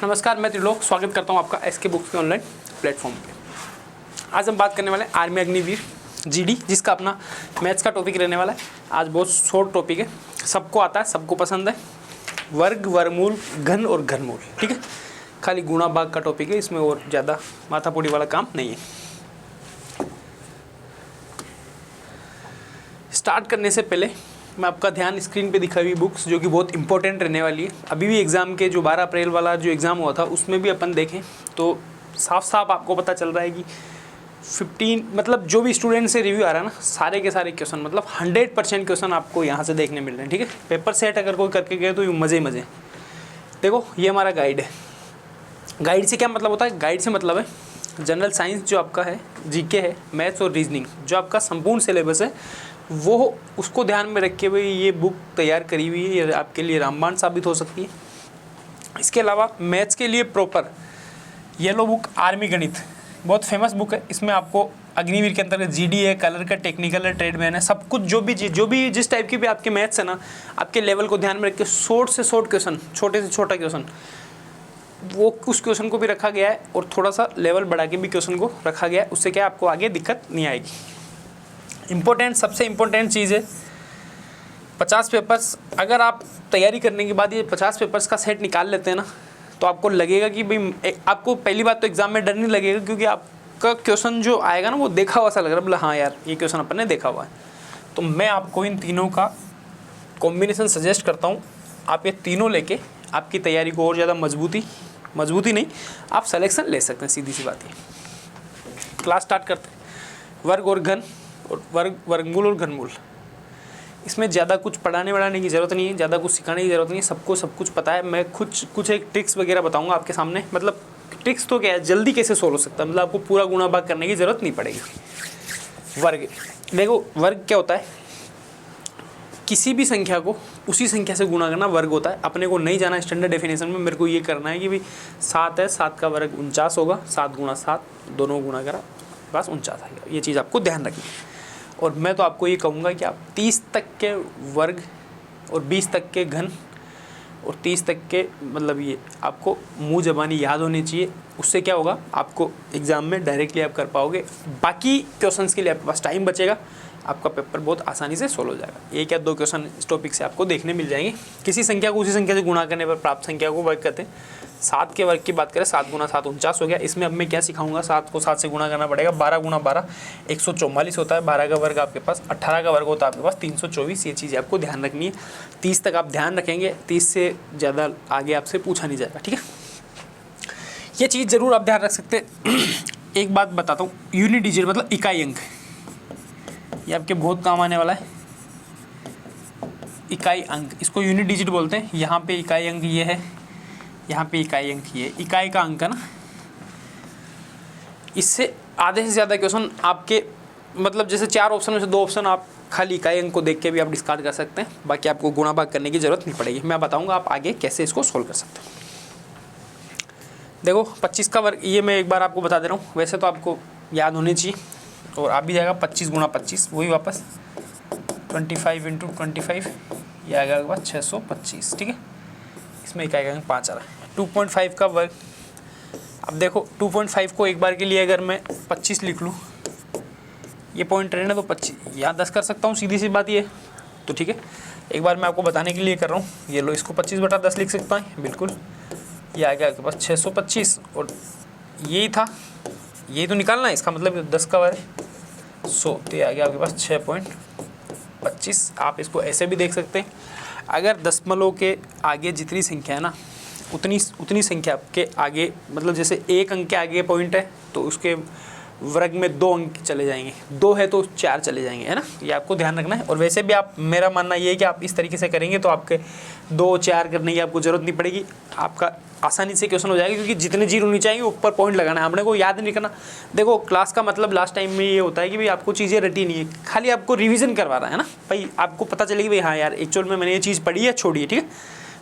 नमस्कार, मैं त्रिलोक स्वागत करता हूं आपका एसके बुक्स के ऑनलाइन प्लेटफॉर्म पे। आज हम बात करने वाले हैं आर्मी अग्निवीर जीडी, जिसका अपना मैथ्स का टॉपिक रहने वाला है। आज बहुत शॉर्ट टॉपिक है, सबको आता है, सबको पसंद है। वर्ग, वर्गमूल, घन और घनमूल, ठीक है। खाली गुणा भाग का टॉपिक है, इसमें और ज़्यादा माथापोड़ी वाला काम नहीं है। स्टार्ट करने से पहले मैं आपका ध्यान स्क्रीन पे दिखाई हुई बुक्स, जो कि बहुत इंपॉर्टेंट रहने वाली है। अभी भी एग्ज़ाम के जो 12 अप्रैल वाला जो एग्ज़ाम हुआ था, उसमें भी अपन देखें तो साफ साफ आपको पता चल रहा है कि 15 मतलब जो भी स्टूडेंट से रिव्यू आ रहा है ना, सारे के सारे क्वेश्चन मतलब 100% क्वेश्चन आपको यहाँ से देखने मिल रहे हैं, ठीक है। पेपर सेट अगर कोई करके गए तो ये मज़े ही मज़े। देखो, ये हमारा गाइड है। गाइड से क्या मतलब होता है? गाइड से मतलब है जनरल साइंस जो आपका है, जीके है, मैथ्स और रीजनिंग, जो आपका संपूर्ण सिलेबस है, वो उसको ध्यान में रखे हुए ये बुक तैयार करी हुई है। ये आपके लिए रामबाण साबित हो सकती है। इसके अलावा मैथ्स के लिए प्रॉपर येलो बुक आर्मी गणित, बहुत फेमस बुक है। इसमें आपको अग्निवीर के अंतर्गत जीडी है, कलर का, टेक्निकल है, ट्रेडमैन है, सब कुछ जो भी जिस टाइप की भी आपके मैथ्स है ना, आपके लेवल को ध्यान में रख के शॉर्ट से शॉर्ट क्वेश्चन, छोटे से छोटा क्वेश्चन, वो उस क्वेश्चन को भी रखा गया है और थोड़ा सा लेवल बढ़ा के भी क्वेश्चन को रखा गया है। उससे क्या आपको आगे दिक्कत नहीं आएगी। इम्पोर्टेंट, सबसे इम्पोर्टेंट चीज़ है 50 पेपर्स। अगर आप तैयारी करने के बाद ये 50 पेपर्स का सेट निकाल लेते हैं ना, तो आपको लगेगा कि भाई, आपको पहली बात तो एग्ज़ाम में डर नहीं लगेगा, क्योंकि आपका क्वेश्चन जो आएगा ना, वो देखा हुआ सा लग रहा है, बोला हाँ यार ये क्वेश्चन अपन ने देखा हुआ है। तो मैं आपको इन तीनों का कॉम्बिनेशन सजेस्ट करता हूँ। आप ये तीनों लेके आपकी तैयारी को और ज़्यादा मजबूती नहीं, आप सिलेक्शन ले सकते हैं। सीधी सी बात है। क्लास स्टार्ट करते हैं। वर्ग और घन और वर्गमूल और घनमूल, इसमें ज़्यादा कुछ पढ़ाने की ज़रूरत नहीं है, ज़्यादा कुछ सिखाने की ज़रूरत नहीं है, सबको सब कुछ पता है। मैं कुछ एक ट्रिक्स वगैरह बताऊंगा आपके सामने। मतलब ट्रिक्स तो क्या है, जल्दी कैसे सोल्व हो सकता है, मतलब आपको पूरा गुणा भाग करने की ज़रूरत नहीं पड़ेगी। वर्ग, देखो वर्ग क्या होता है, किसी भी संख्या को उसी संख्या से गुणा करना वर्ग होता है। अपने को नहीं जाना स्टैंडर्ड डेफिनेशन में, मेरे को ये करना है कि भाई 7 है, 7 का वर्ग 49 होगा, 7 गुणा 7, दोनों गुणा करा, बस 49 आएगा। ये चीज़ आपको ध्यान रखनी है। और मैं तो आपको ये कहूँगा कि आप 30 तक के वर्ग और 20 तक के घन और 30 तक के मतलब ये आपको मुँह ज़बानी याद होनी चाहिए। उससे क्या होगा, आपको एग्ज़ाम में डायरेक्टली आप कर पाओगे। बाकी क्वेश्चंस के लिए आपके पास टाइम बचेगा, आपका पेपर बहुत आसानी से सोल्व हो जाएगा। एक या दो क्वेश्चन इस टॉपिक से आपको देखने मिल जाएंगे। किसी संख्या को उसी संख्या से गुणा करने पर प्राप्त संख्या को वर्ग कहते हैं। 7 के वर्ग की बात करें, 7 गुणा 7 49 हो गया। इसमें अब मैं क्या सिखाऊंगा, 7 को 7 से गुणा करना पड़ेगा। 12 गुणा 12 144 होता है। 12 का वर्ग आपके पास 18 का वर्ग होता है आपके पास 324। ये चीज़ें आपको ध्यान रखनी है। 30 तक आप ध्यान रखेंगे, 30 से ज़्यादा आगे आपसे पूछा नहीं जाएगा, ठीक है। ये चीज़ ज़रूर आप ध्यान रख सकते हैं। एक बात बताता हूँ, यूनिट डिजिट मतलब इकाई अंक, ये आपके बहुत काम आने वाला है। इकाई अंक, इसको यूनिट डिजिट बोलते हैं। यहाँ पे इकाई अंक ये है, यहाँ पे इकाई अंक ये, इकाई का अंक है ना। इससे आधे से ज़्यादा क्वेश्चन आपके मतलब जैसे 4 ऑप्शन में से 2 ऑप्शन आप खाली इकाई अंक को देख के भी आप डिस्कार्ड कर सकते हैं। बाकी आपको गुणा भाग करने की ज़रूरत नहीं पड़ेगी। मैं बताऊँगा आप आगे कैसे इसको सोल्व कर सकते हैं। देखो 25 का वर्ग, ये मैं एक बार आपको बता दे रहा हूँ, वैसे तो आपको याद होनी चाहिए और आ भी जाएगा। 25 गुणा 25 वही वापस 25 × 25, ये आएगा आपके पास 625, ठीक है। इसमें इकाई का अंक 5 आ रहा है। 2.5 का वर्ग, अब देखो 2.5 को एक बार के लिए अगर मैं 25 लिख लूँ, ये पॉइंट रहना तो 25 यहाँ 10 कर सकता हूँ, सीधी सी बात ये, तो ठीक है। एक बार मैं आपको बताने के लिए कर रहा हूँ। ये लो, इसको 25/10 लिख सकता है, बिल्कुल। ये आ गया आपके पास 625 और यही था, यही तो निकालना है। इसका मतलब 10 का वर्ग 100, तो ये आ गया आपके पास 6.25। आप इसको ऐसे भी देख सकते हैं। अगर दशमलव के आगे जितनी संख्या है ना, उतनी संख्या के आगे, मतलब जैसे 1 अंक के आगे पॉइंट है तो उसके वर्ग में 2 अंक चले जाएंगे, 2 है तो 4 चले जाएंगे, है ना। ये आपको ध्यान रखना है। और वैसे भी आप, मेरा मानना ये है कि आप इस तरीके से करेंगे तो आपके 2-4 करने की आपको ज़रूरत नहीं पड़ेगी। आपका आसानी से क्वेश्चन हो जाएगा, क्योंकि जितने जीरो नीचे आएंगे ऊपर पॉइंट लगाना है। हमने को याद नहीं करना। देखो क्लास का मतलब लास्ट टाइम में ये होता है कि भाई आपको चीज़ें रटी नहीं है, खाली आपको रिवीजन करवा रहा है ना भाई। आपको पता चलेगी भाई हाँ यार एक्चुअल में मैंने ये चीज़ पढ़ी है, छोड़ी है, ठीक है।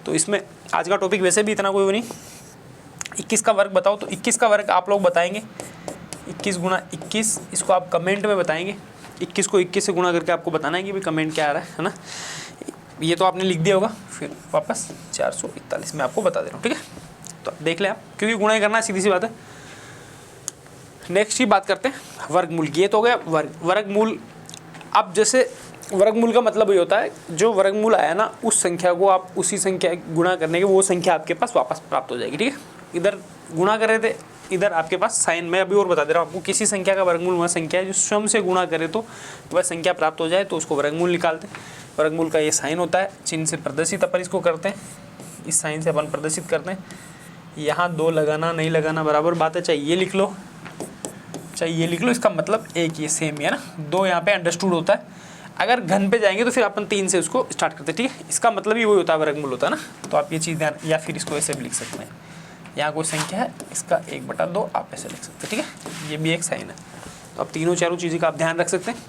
तो इसमें आज का टॉपिक वैसे भी इतना कोई नहीं। 21 का वर्ग बताओ, तो 21 का वर्ग आप लोग बताएंगे 21 गुणा 21, इसको आप कमेंट में बताएंगे। 21 को 21 से गुणा करके आपको बताना है कि भाई कमेंट क्या आ रहा है ना। ये तो आपने लिख दिया होगा। फिर वापस 441 मैं आपको बता दे रहा हूँ, ठीक है। तो देख ले आप, क्योंकि गुणा ही करना है, सीधी सी बात है। नेक्स्ट ही बात करते हैं वर्गमूल की। ये तो हो गया वर्गमूल। अब जैसे वर्गमूल का मतलब ये होता है जो वर्गमूल आया ना उस संख्या को आप उसी संख्या गुणा करने के वो संख्या आपके पास वापस प्राप्त हो जाएगी, ठीक है। इधर गुणा कर रहे थे, इधर आपके पास साइन, मैं अभी और बता दे रहा हूँ आपको, किसी संख्या का वर्गमूल वह संख्या है जो स्वयं से गुणा करे तो वह संख्या प्राप्त हो जाए, तो उसको वर्गमूल निकालते हैं। वर्गमूल का ये साइन होता है, चिन्ह से प्रदर्शित अपन इसको करते हैं, इस साइन से अपन प्रदर्शित करते हैं। यहाँ 2 लगाना नहीं लगाना बराबर बात है, चाहे ये लिख लो चाहे ये लिख लो, इसका मतलब एक ये सेम ही है ना। 2 यहाँ पे अंडरस्टूड होता है। अगर घन पे जाएंगे तो फिर अपन 3 से उसको स्टार्ट करते हैं, ठीक है। इसका मतलब ही वही होता है, वर्गमूल होता है ना। तो आप ये चीज़ ध्यान, या फिर इसको ऐसे भी लिख सकते हैं, यहाँ कोई संख्या है, इसका 1/2 आप ऐसे लिख सकते हैं, ठीक है। ये भी एक साइन है। तो अब तीनों चारों चीज़ों का आप ध्यान रख सकते हैं।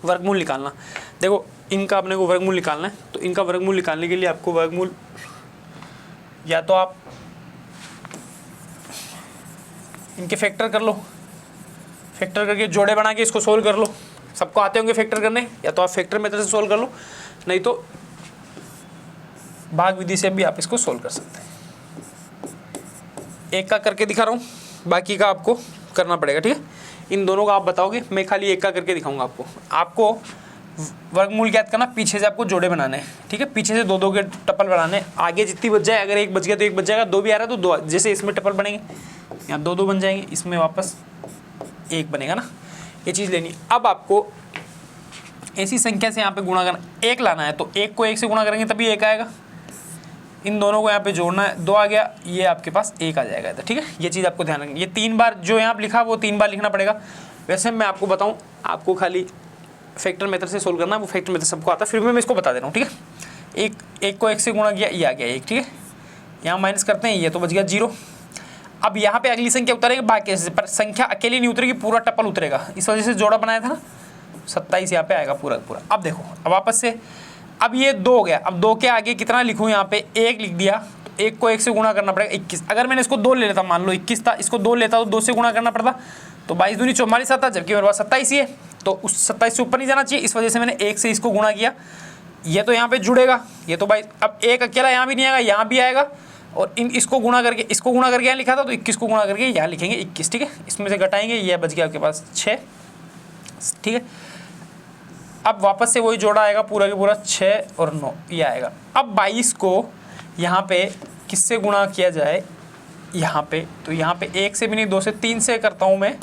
वर्गमूल निकालना, देखो इनका अपने को वर्गमूल निकालना है, तो इनका वर्गमूल निकालने के लिए आपको वर्गमूल या तो आप इनके फैक्टर कर लो, फैक्टर करके जोड़े बना के इसको सोल्व कर लो। सबको आते होंगे फैक्टर करने, या तो आप फैक्टर मेथड से सोल्व कर लो, नहीं तो भाग विधि से भी आप इसको सोल्व कर सकते हैं। एक का करके दिखा रहा हूँ, बाकी का आपको करना पड़ेगा, ठीक है। इन दोनों का आप बताओगे, मैं खाली एक का करके दिखाऊंगा आपको। आपको वर्गमूल ज्ञात करना, पीछे से आपको जोड़े बनाने हैं, ठीक है। पीछे से 2-2 के टपल बनाने, आगे जितनी बच जाए, अगर एक बच गया तो एक बच जाएगा, 2 भी आ रहा है तो 2, जैसे इसमें टपल बनेंगे यहाँ 2-2 बन जाएंगे, इसमें वापस 1 बनेगा ना, ये चीज़ लेनी। अब आपको ऐसी संख्या से यहाँ पे गुणा करना, 1 लाना है, तो 1 को 1 से गुणा करेंगे तभी 1 आएगा। इन दोनों को यहाँ पे जोड़ना है, 2 आ गया, ये आपके पास 1 आ जाएगा, ठीक है। ये चीज़ आपको ध्यान रखनी, ये 3 बार जो यहाँ पे लिखा वो 3 बार लिखना पड़ेगा। वैसे मैं आपको बताऊँ, आपको खाली फैक्टर मेथड से सोल्व करना है, वो फैक्टर मेथड सबको आता है, फिर भी मैं इसको बता दे रहा हूँ, ठीक है। 1 को 1 से गुणा किया, ये आ गया 1, ठीक है। यहाँ माइनस करते हैं, ये तो बच गया 0। अब यहाँ पे अगली संख्या उतरेगी बाकी से, पर संख्या अकेली नहीं उतरेगी, पूरा टपल उतरेगा। इस वजह से जोड़ा बनाया था ना, 27 यहाँ पे आएगा पूरा पूरा। अब देखो, अब वापस से, अब ये 2 हो गया। अब 2 के आगे कितना लिखूँ, यहाँ पे 1 लिख दिया, तो 1 को 1 से गुणा करना पड़ेगा 21। अगर मैंने इसको 2 ले लेता, मान लो 21 था, इसको 2 लेता तो 2 से गुणा करना पड़ता, तो 22 दूनी 44 आता, जबकि मेरे पास 27 ही है, तो उस 27 से ऊपर नहीं जाना चाहिए। इस वजह से मैंने 1 से इसको गुणा किया, ये तो यहाँ पे जुड़ेगा, ये तो 22। अब 1 अकेला यहाँ भी नहीं आएगा, यहाँ भी आएगा, और इसको गुणा करके यहाँ लिखा था, तो 21 को गुणा करके यहाँ लिखेंगे 21, ठीक है। इसमें से घटाएंगे, ये बच गया आपके पास 6, ठीक है। अब वापस से वही जोड़ा आएगा, पूरा के पूरा 6 और 9 ये आएगा। अब 22 को यहाँ पे किससे गुणा किया जाए, यहाँ पे, तो यहाँ पे 1 से भी नहीं, 2 से, 3 से करता हूँ मैं,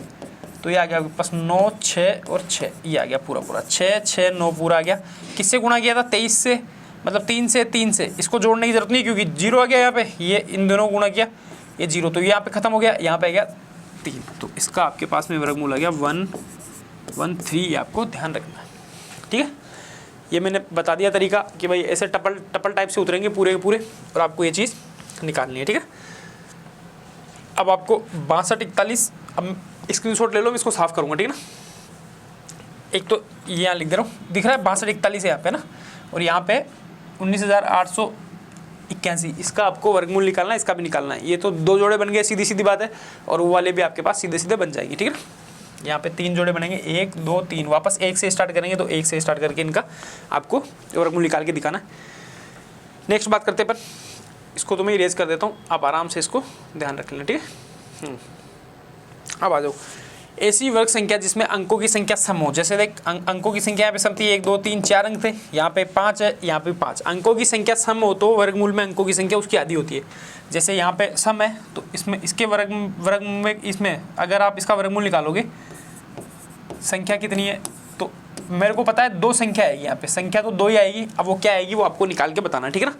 तो ये आ गया आपके पास 9, 6 और 6, ये आ गया पूरा पूरा 6, 6, 9 पूरा आ गया। किससे गुणा किया था, 23 से, मतलब 3 से। इसको जोड़ने की जरूरत नहीं, क्योंकि 0 आ गया यहाँ पे, ये इन दोनों गुणा किया, ये 0, तो यहाँ पे खत्म हो गया, यहाँ पे आ गया 3, तो इसका आपके पास में वर्गमूल आ गया 113। आपको ध्यान रखना है, ठीक है। ये मैंने बता दिया तरीका कि भाई ऐसे टपल टाइप से उतरेंगे पूरे के पूरे, और आपको ये चीज़ निकालनी है, ठीक है। अब आपको 6241, अब स्क्रीनशॉट ले लो, मैं इसको साफ करूँगा, ठीक है ना। एक तो ये यहाँ लिख दे रहा हूँ, दिख रहा है 6241 है यहाँ पे ना, और यहाँ पे 19,881, इसका आपको वर्गमूल निकालना है, इसका भी निकालना है। ये तो 2 जोड़े बन गए, सीधी सीधी बात है, और वो वाले भी आपके पास सीधे सीधे बन जाएंगे, ठीक है ना। यहाँ पे 3 जोड़े बनेंगे, 1 2 3, वापस 1 से स्टार्ट करेंगे, तो 1 से स्टार्ट करके इनका आपको वर्गमूल निकाल के दिखाना है। नेक्स्ट बात करते हैं, पर इसको तो मैं इरेज कर देता हूँ, आप आराम से इसको ध्यान रख लेना, ठीक है। अब आ जाओ, ऐसी वर्ग संख्या जिसमें अंकों की संख्या सम हो। जैसे देख, अंकों की संख्या यहाँ पे सम थी, 1 2 3 4 अंक थे, यहाँ पे 5 है, यहाँ पे 5। अंकों की संख्या सम हो तो वर्गमूल में अंकों की संख्या उसकी आधी होती है। जैसे यहाँ पे सम है, तो इसमें इसके वर्ग में, इसमें अगर आप इसका वर्गमूल निकालोगे, संख्या कितनी है, तो मेरे को पता है 2 संख्या आएगी, यहाँ पे संख्या तो 2 ही आएगी। अब वो क्या आएगी वो आपको निकाल के बताना, ठीक है ना।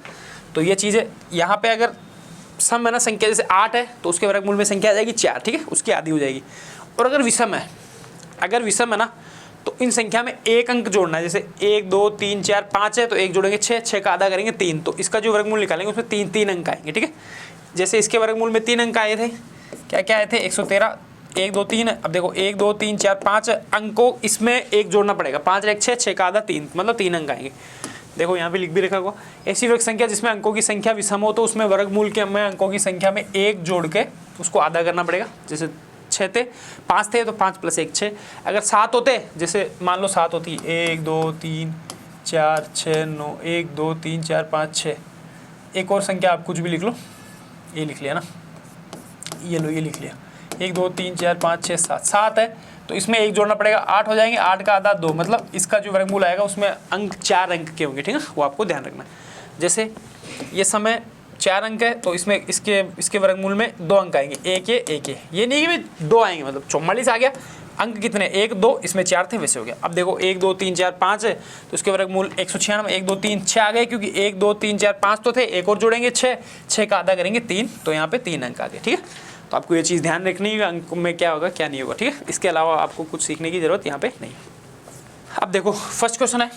तो ये चीज़ है, यहाँ पे अगर सम है ना, संख्या जैसे 8 है, तो उसके वर्गमूल में संख्या आ जाएगी 4, ठीक है, उसकी आधी हो जाएगी। और अगर विषम है ना, तो इन संख्या में 1 अंक जोड़ना है। जैसे 1 2 3 4 5 है, तो 1 जोड़ेंगे 6, 6 का आधा करेंगे 3, तो इसका जो वर्गमूल निकालेंगे उसमें 3 अंक आएंगे, ठीक है। जैसे इसके वर्गमूल में 3 अंक आए थे, क्या क्या आए थे, 113, 1 2 3 है। अब देखो 1 2 3 4 5 अंकों, इसमें 1 जोड़ना पड़ेगा, 5 1 6, 6 का आधा 3, मतलब 3 अंक आएंगे। देखो यहाँ पे लिख भी रखा हुआ, ऐसी वर्ग संख्या जिसमें अंकों की संख्या विषम हो तो उसमें वर्गमूल के में अंकों की संख्या में 1 जोड़ के उसको आधा करना पड़ेगा। जैसे 6 थे, 5 थे, तो 5 + 1 6। अगर 7 होते, जैसे मान लो 7 होती, 1 2 3 4 6 9, 1 2 3 4 5 6। एक और संख्या आप कुछ भी लिख लो, ये लिख लिया ना, ये लो ये लिख लिया, 1 2 3 4 5 6 7, 7 है तो इसमें 1 जोड़ना पड़ेगा, 8 हो जाएंगे, 8 का आधा 2, मतलब इसका जो वर्गमूल आएगा उसमें अंक 4 अंक के होंगे, ठीक है, वो आपको ध्यान रखना है। जैसे ये समय 4 अंक है तो इसमें इसके वर्गमूल में 2 अंक आएंगे, एक ये नहीं कि भाई 2 आएंगे, मतलब 44 आ गया, अंक कितने 1 2, इसमें 4 थे वैसे हो गया। अब देखो 1 2 3 4 5 है तो इसके वर्गमूल 196, 1 2 3 6 आ गए, क्योंकि 1 2 3 4 5 तो थे, एक और जोड़ेंगे 6 का आधा करेंगे 3, तो यहाँ पे 3 अंक आ गए, ठीक है। तो आपको ये चीज़ ध्यान रखनी है अंक में क्या होगा क्या नहीं होगा, ठीक है। इसके अलावा आपको कुछ सीखने की जरूरत यहाँ पे नहीं। अब देखो फर्स्ट क्वेश्चन है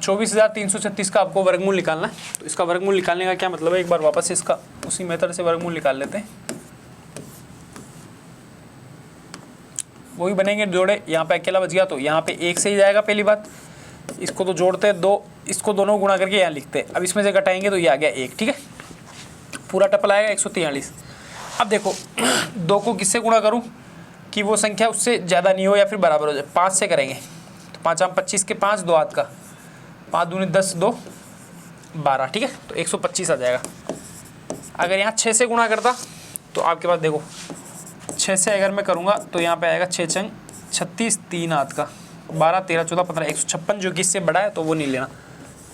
24,336 का आपको वर्गमूल निकालना है। तो इसका वर्गमूल निकालने का क्या मतलब है, एक बार वापस इसका उसी मेथड से वर्गमूल निकाल लेते हैं। वही बनेंगे जोड़े, यहाँ पे अकेला बच गया तो यहाँ पे 1 से ही जाएगा पहली बात, इसको तो जोड़ते हैं 2, इसको दोनों गुणा करके यहाँ लिखते हैं। अब इसमें से घटाएंगे तो ये आ गया 1, ठीक है, पूरा टपल आएगा 143। अब देखो 2 को किससे गुणा करूँ कि वो संख्या उससे ज़्यादा नहीं हो या फिर बराबर हो जाए, 5 से करेंगे तो 5 आम 25 के 5, 2 हाथ का 5 दूनी 10, 2 12, ठीक है, तो 125 आ जाएगा। अगर यहाँ 6 से गुणा करता तो आपके पास देखो 6 से अगर मैं करूँगा तो यहाँ पे आएगा 6 चंग 36, 3 हाथ का 12 13 14 15 156, जो कि इससे बड़ा है तो वो नहीं लेना।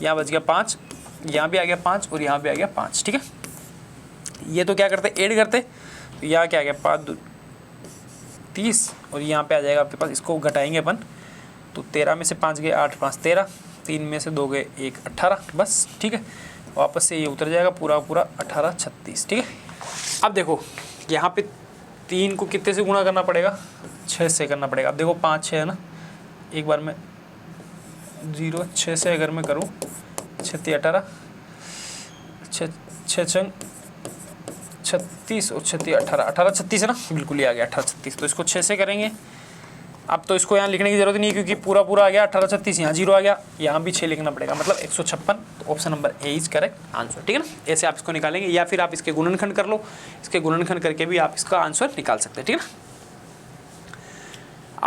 यहाँ बच गया 5, यहाँ भी आ गया 5 और यहाँ भी आ गया 5, ठीक है। ये तो क्या करते ऐड करते, तो यहाँ क्या आ गया 5 30 और यहाँ पे आ जाएगा आपके पास, इसको घटाएंगे अपन तो 13 में से 5 गए 8 5 13, 3 में से 2 गए 1 18, बस ठीक है। वापस से ये उतर जाएगा पूरा 18 36, ठीक है। अब देखो यहाँ पे 3 को कितने से गुणा करना पड़ेगा, 6 से करना पड़ेगा। अब देखो 5 6 है ना, एक बार में 0 6 से अगर मैं करूँ 6 18 6 छंग 36 और 36 18 36 है ना, बिल्कुल ही आ गया 18 36। तो इसको 6 से करेंगे। अब तो इसको यहाँ लिखने की जरूरत नहीं है क्योंकि पूरा आ गया 18 36, यहाँ 0 आ गया, यहाँ भी 6 लिखना पड़ेगा, मतलब 156। तो option number A is correct answer, ठीक है ना। ऐसे आप इसको निकालेंगे या फिर आप इसके गुणनखंड कर लो, इसके गुणनखंड करके भी आप इसका आंसर निकाल सकते हैं, ठीक है ना।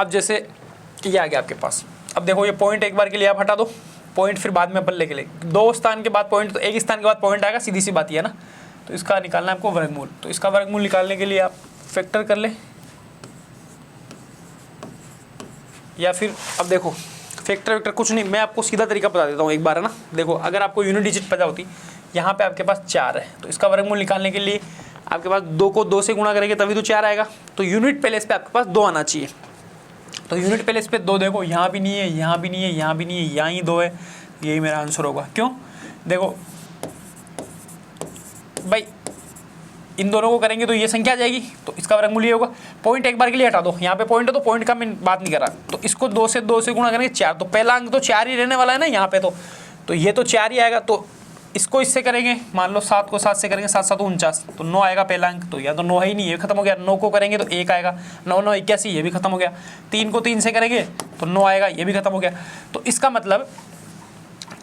अब जैसे ये आ गया आपके पास, अब देखो ये पॉइंट एक बार के लिए आप हटा दो, पॉइंट फिर बाद में अपन लेके ले, 2 स्थान के बाद पॉइंट, तो एक स्थान के बाद पॉइंट आएगा, सीधी सी बात ही है ना। तो इसका निकालना है आपको वर्गमूल, तो इसका वर्गमूल निकालने के लिए आप फैक्टर कर ले या फिर अब देखो फैक्टर वेक्टर कुछ नहीं, मैं आपको सीधा तरीका बता देता हूँ एक बार, है ना। देखो अगर आपको यूनिट डिजिट पता होती, यहाँ पे आपके पास 4 है, तो इसका वर्गमूल निकालने के लिए आपके पास 2 को 2 से गुणा करेंगे तभी तो 4 आएगा। तो यूनिट प्लेस पे आपके पास 2 आना चाहिए, तो यूनिट प्लेस पे 2 देखो यहाँ भी नहीं है, यहाँ भी नहीं है, यहाँ भी नहीं है, यहाँ ही 2 है, यही मेरा आंसर होगा। क्यों, देखो भाई इन दोनों को करेंगे तो ये संख्या आ जाएगी, तो इसका वर्गमूल ये होगा। पॉइंट एक बार के लिए हटा दो, यहाँ पे पॉइंट है तो पॉइंट का मैं बात नहीं कर रहा, तो इसको 2 से गुणा करेंगे 4, तो पहला अंक तो 4 ही रहने वाला है ना यहाँ पे, तो ये तो 4 ही आएगा। तो इसको इससे करेंगे, मान लो 7 को 7 से करेंगे, 7 7 49, तो 9 आएगा पहला अंक, तो या तो 9 है ही नहीं, ये खत्म हो गया। 9 को करेंगे तो 1 आएगा, 9 9 81, ये भी खत्म हो गया। 3 को 3 से करेंगे तो 9 आएगा, ये भी खत्म हो गया। तो इसका मतलब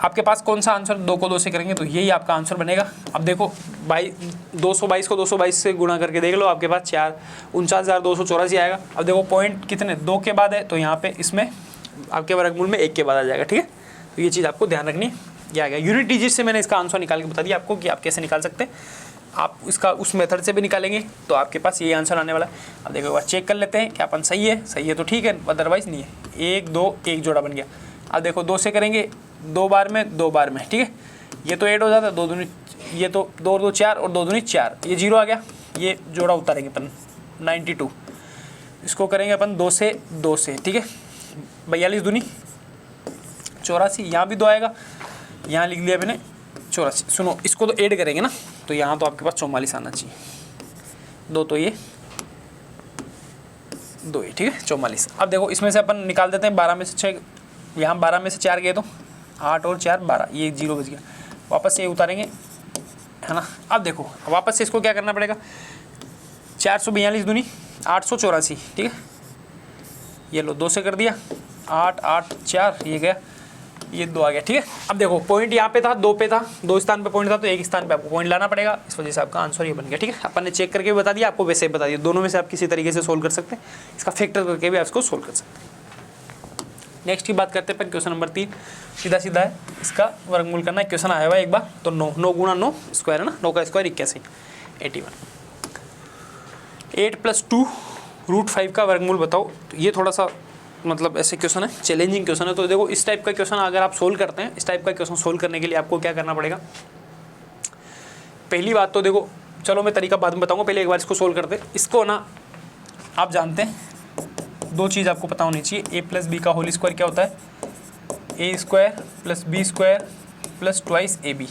आपके पास कौन सा आंसर, 2 को 2 से करेंगे तो यही आपका आंसर बनेगा। अब देखो 222 को 222 से गुणा करके देख लो, आपके पास 49,284 आएगा। अब देखो पॉइंट कितने 2 के बाद है, तो यहाँ पे इसमें आपके वर्गमूल में 1 के बाद आ जाएगा, ठीक है। तो ये चीज़ आपको ध्यान रखनी है। ये आ गया यूनिट डिजिट से, मैंने इसका आंसर निकाल के बता दिया आपको कि आप कैसे निकाल सकते हैं। आप इसका उस मेथड से भी निकालेंगे तो आपके पास ये आंसर आने वाला है। अब देखो एक बार चेक कर लेते हैं कि अपन सही है तो ठीक है, अदरवाइज नहीं है। 1 2 1 जोड़ा बन गया। अब देखो 2 से करेंगे 2 बार में, ठीक है, ये तो ऐड हो जाता है, 2 दूनी, ये तो 2 2 4 और 2 दूनी 4, ये 0 आ गया, ये जोड़ा उतारेंगे अपन 92, इसको करेंगे अपन 2 से, ठीक है, 42 दूनी 84, यहाँ भी 2 आएगा, यहाँ लिख लिया मैंने 84। सुनो इसको तो ऐड करेंगे ना, तो यहाँ तो आपके पास 44 आना चाहिए, 2 तो ये 2 ये, ठीक है 44। अब देखो इसमें से अपन निकाल देते हैं 12 में से 6, यहाँ 12 में से 4 गए तो 8 और 4 12, ये 0 बच गया। वापस से ये उतारेंगे, है ना। अब देखो वापस से इसको क्या करना पड़ेगा, 442 दूनी 884, ठीक है, ये लो 2 से कर दिया, 8 8 4, ये गया, ये 2 आ गया, ठीक है। अब देखो पॉइंट यहाँ पे था, 2 पे था, 2 स्थान पे पॉइंट था, तो एक स्थान पे आपको पॉइंट लाना पड़ेगा, इस वजह से आपका आंसर ये बन गया, ठीक है। अपन ने चेक करके भी बता दिया, आपको वैसे ही बता दिया, दोनों में से आप किसी तरीके से सोल्व कर सकते हैं, इसका फैक्टर करके भी आप इसको सोल्व कर सकते हैं। नेक्स्ट की बात करते हैं क्वेश्चन नंबर 3। सीधा सीधा है, इसका वर्गमूल करना है। क्वेश्चन आया हुआ है एक बार तो 9 गुणा 9 स्क्वायर है ना, 9 का स्क्वायर 81, 81। 8 + 2 √5 का वर्गमूल बताओ। तो ये थोड़ा सा मतलब ऐसे क्वेश्चन है, चैलेंजिंग क्वेश्चन है। तो देखो इस टाइप का क्वेश्चन अगर आप सोल्व करते हैं, इस टाइप का क्वेश्चन सोल्व करने के लिए आपको क्या करना पड़ेगा। पहली बात तो देखो, चलो मैं तरीका बाद में बताऊंगा, पहले एक बार इसको सोल्व करते हैं। इसको ना आप जानते हैं, दो चीज़ आपको पता होनी चाहिए। a + b का होल स्क्वायर क्या होता है, a² + b² + 2ab,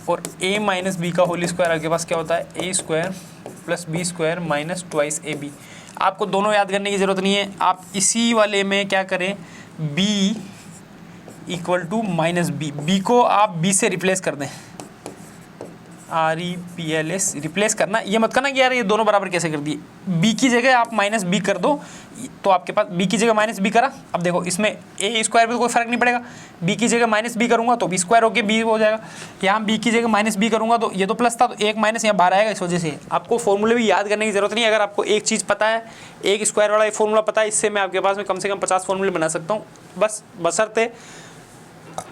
और a - b का होल स्क्वायर आपके पास क्या होता है, a² + b² - 2ab। आपको दोनों याद करने की ज़रूरत नहीं है, आप इसी वाले में क्या करें, b = -b, b को आप b से रिप्लेस कर दें, REPLS रिप्लेस करना। ये मत करना कि यार ये दोनों बराबर कैसे कर दिए, b की जगह आप -b कर दो, तो आपके पास b की जगह -b करा। अब देखो इसमें a² पे कोई फर्क नहीं पड़ेगा, b की जगह -b करूंगा तो b² होके b हो जाएगा। यहाँ b की जगह -b करूंगा तो ये तो प्लस था, तो एक माइनस यहाँ बाहर आएगा। इस वजह से आपको फॉर्मूले भी याद करने की जरूरत नहीं है। अगर आपको एक चीज़ पता है, एक स्क्वायर वाला फॉर्मूला पता है, इससे मैं आपके पास में कम से कम 50 फॉर्मूले बना सकता हूँ, बस बशर्ते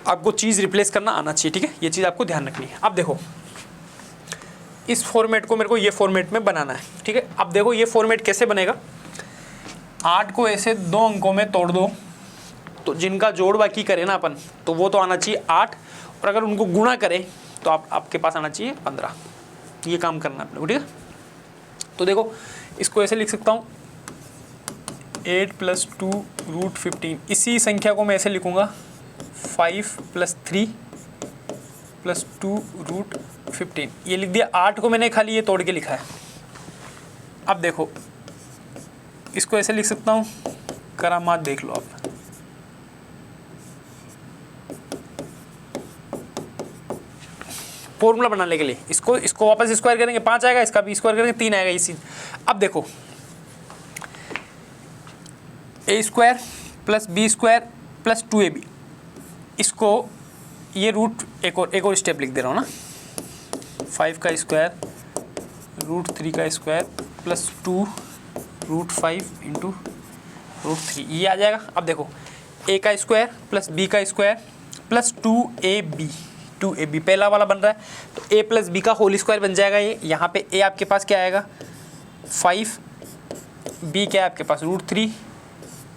आपको चीज़ रिप्लेस करना आना चाहिए। ठीक है, ये चीज़ आपको ध्यान रखनी है। अब देखो इस फॉर्मेट को मेरे को ये फॉर्मेट में बनाना है। ठीक है, अब देखो ये फॉर्मेट कैसे बनेगा। 8 को ऐसे 2 अंकों में तोड़ दो, तो जिनका जोड़ बाकी करें ना अपन, तो वो तो आना चाहिए 8, और अगर उनको गुणा करें तो आपके पास आना चाहिए 15। ये काम करना है अपने को। ठीक है, तो देखो इसको ऐसे लिख सकता हूँ, 8 + 2 √15। इसी संख्या को मैं ऐसे लिखूँगा, 5 + 3 + 2 √15। ये लिख दिया। 8 को मैंने खाली ये तोड़ के लिखा है। अब देखो इसको ऐसे लिख सकता हूँ, करामात देख लो आप। फॉर्मूला बनाने के लिए इसको वापस स्क्वायर करेंगे, 5 आएगा, इसका भी स्क्वायर करेंगे, 3 आएगा इसी। अब देखो a² + b² + 2ab, इसको ये रूट एक और स्टेप लिख दे रहा हूँ ना, 5 का स्क्वायर √3 का स्क्वायर + 2 √5 × √3, ये आ जाएगा। अब देखो a का स्क्वायर + b का स्क्वायर + 2ab पहला वाला बन रहा है, तो a + b का होल स्क्वायर बन जाएगा। ये यहाँ पे a आपके पास क्या आएगा 5, b क्या है आपके पास √3,